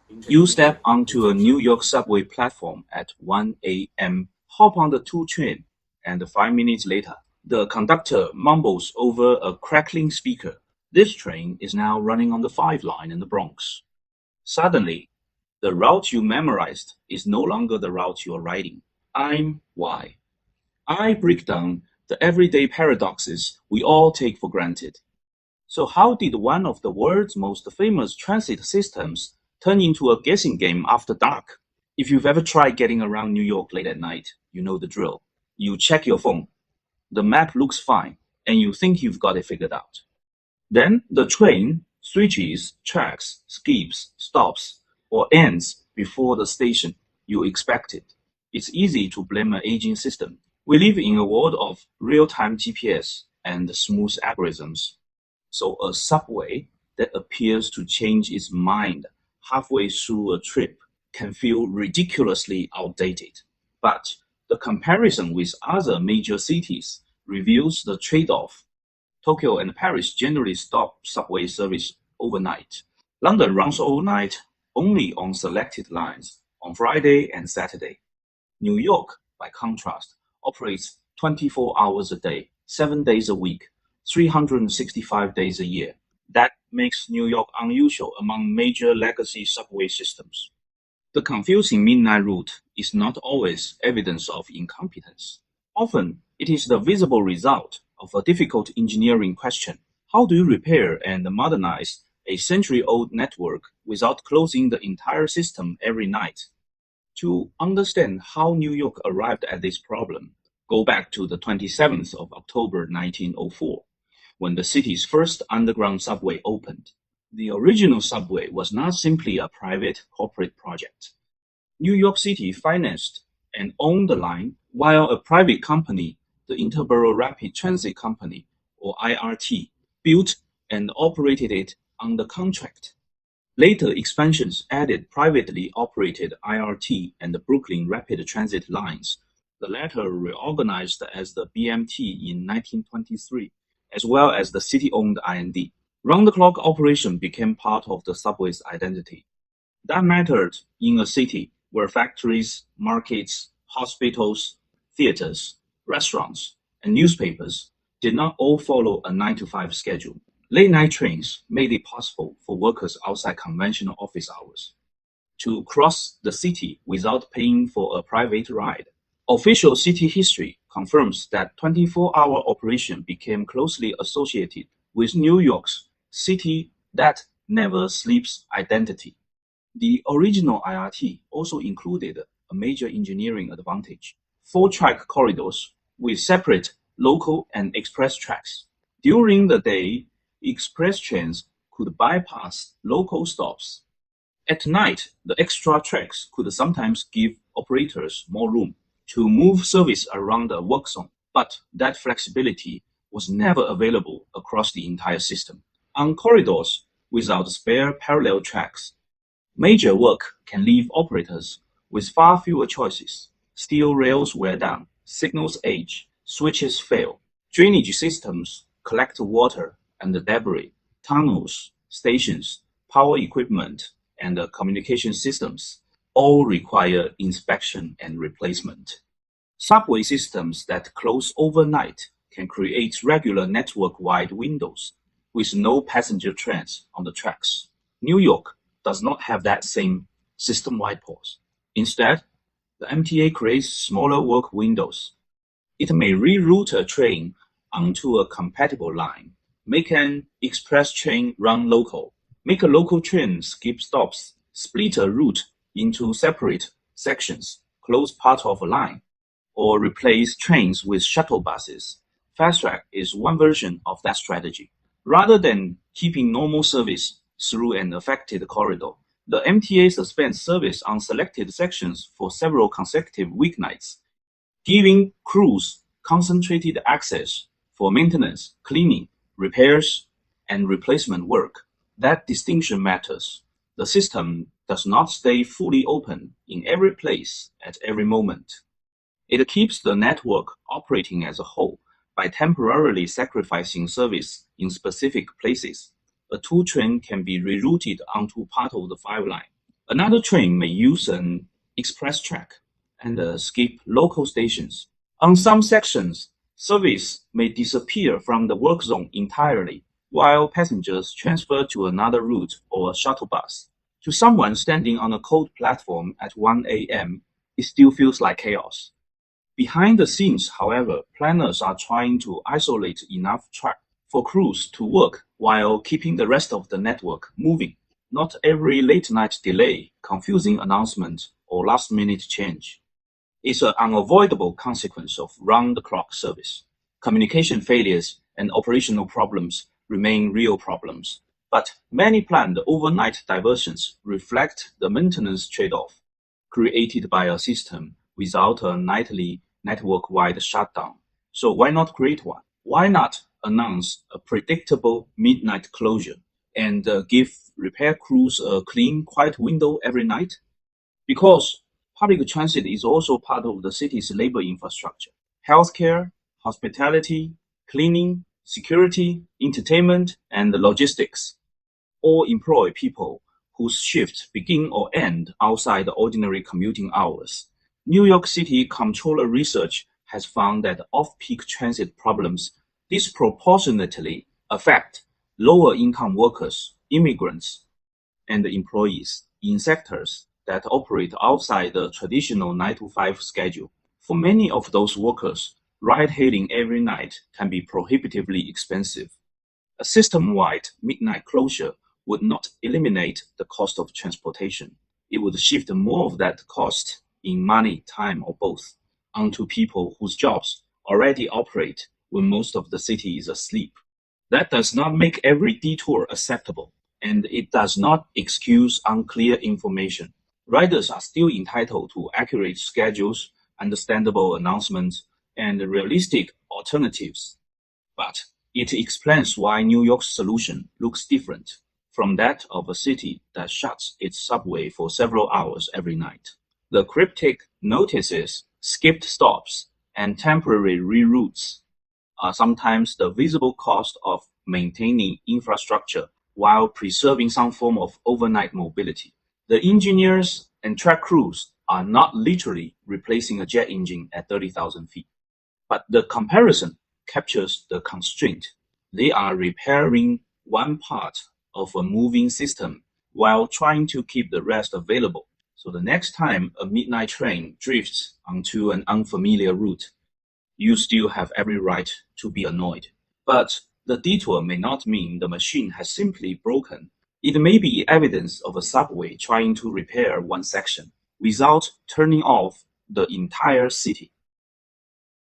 You step onto a New York subway platform at 1 a.m., hop on the 2 train, and 5 minutes later, the conductor mumbles over a crackling speaker. This train is now running on the 5 line in the Bronx. Suddenly, the route you memorized is no longer the route you're riding. I'm why. I break down the everyday paradoxes we all take for granted. So how did one of the world's most famous transit systems turn into a guessing game after dark? If you've ever tried getting around New York late at night, you know the drill. You check your phone, the map looks fine, and you think you've got it figured out. Then the train switches tracks, skips, stops, or ends before the station you expected. It's easy to blame an aging system. We live in a world of real-time GPS and smooth algorithms. So a subway that appears to change its mind halfway through a trip can feel ridiculously outdated. But the comparison with other major cities reveals the trade-off. Tokyo and Paris generally stop subway service overnight. London runs all night only on selected lines on Friday and Saturday. New York, by contrast, operates 24 hours a day, 7 days a week, 365 days a year. That makes New York unusual among major legacy subway systems. The confusing midnight route is not always evidence of incompetence. Often, it is the visible result of a difficult engineering question. How do you repair and modernize a century-old network without closing the entire system every night? To understand how New York arrived at this problem, go back to the 27th of October 1904, when the city's first underground subway opened. The original subway was not simply a private corporate project. New York City financed and owned the line, while a private company, the Interborough Rapid Transit Company, or IRT, built and operated it under contract. Later expansions added privately operated IRT and the Brooklyn Rapid Transit lines, the latter reorganized as the BMT in 1923, as well as the city-owned IND. Round-the-clock operation became part of the subway's identity. That mattered in a city where factories, markets, hospitals, theaters, restaurants, and newspapers did not all follow a 9 to 5 schedule. Late-night trains made it possible for workers outside conventional office hours to cross the city without paying for a private ride. Official city history confirms that 24-hour operation became closely associated with New York's city that never sleeps identity. The original IRT also included a major engineering advantage: 4-track corridors with separate local and express tracks. During the day, express trains could bypass local stops. At night, the extra tracks could sometimes give operators more room to move service around a work zone, but that flexibility was never available across the entire system. On corridors without spare parallel tracks, major work can leave operators with far fewer choices. Steel rails wear down, signals age, switches fail, drainage systems collect water and debris, tunnels, stations, power equipment, and communication systems all require inspection and replacement. Subway systems that close overnight can create regular network-wide windows with no passenger trains on the tracks. New York does not have that same system-wide pause. Instead, the MTA creates smaller work windows. It may reroute a train onto a compatible line, make an express train run local, make a local train skip stops, split a route into separate sections, close part of a line, or replace trains with shuttle buses. Fast Track is one version of that strategy. Rather than keeping normal service through an affected corridor, the MTA suspends service on selected sections for several consecutive weeknights, giving crews concentrated access for maintenance, cleaning, repairs, and replacement work. That distinction matters. The system does not stay fully open in every place at every moment. It keeps the network operating as a whole by temporarily sacrificing service in specific places. A 2 train can be rerouted onto part of the 5 line, Another train may use an express track and skip local stations. On some sections, service may disappear from the work zone entirely, while passengers transfer to another route or shuttle bus. To someone standing on a cold platform at 1 a.m., it still feels like chaos. Behind the scenes, however, planners are trying to isolate enough track for crews to work while keeping the rest of the network moving. Not every late-night delay, confusing announcement, or last-minute change is an unavoidable consequence of round-the-clock service. Communication failures and operational problems remain real problems, but many planned overnight diversions reflect the maintenance trade-off created by a system without a nightly network-wide shutdown. So why not create one? Why not announce a predictable midnight closure and give repair crews a clean, quiet window every night? Because public transit is also part of the city's labor infrastructure. Healthcare, hospitality, cleaning, security, entertainment, and logistics all employ people whose shifts begin or end outside the ordinary commuting hours. New York City Comptroller research has found that off-peak transit problems disproportionately affect lower-income workers, immigrants, and employees in sectors that operate outside the traditional 9 to 5 schedule. For many of those workers, ride-hailing every night can be prohibitively expensive. A system-wide midnight closure would not eliminate the cost of transportation. It would shift more of that cost in money, time, or both onto people whose jobs already operate when most of the city is asleep. That does not make every detour acceptable, and it does not excuse unclear information. Riders are still entitled to accurate schedules, understandable announcements, and realistic alternatives. But it explains why New York's solution looks different from that of a city that shuts its subway for several hours every night. The cryptic notices, skipped stops, and temporary reroutes are sometimes the visible cost of maintaining infrastructure while preserving some form of overnight mobility. The engineers and track crews are not literally replacing a jet engine at 30,000 feet, but the comparison captures the constraint. They are repairing one part of a moving system while trying to keep the rest available. So the next time a midnight train drifts onto an unfamiliar route, you still have every right to be annoyed. But the detour may not mean the machine has simply broken. It may be evidence of a subway trying to repair one section without turning off the entire city.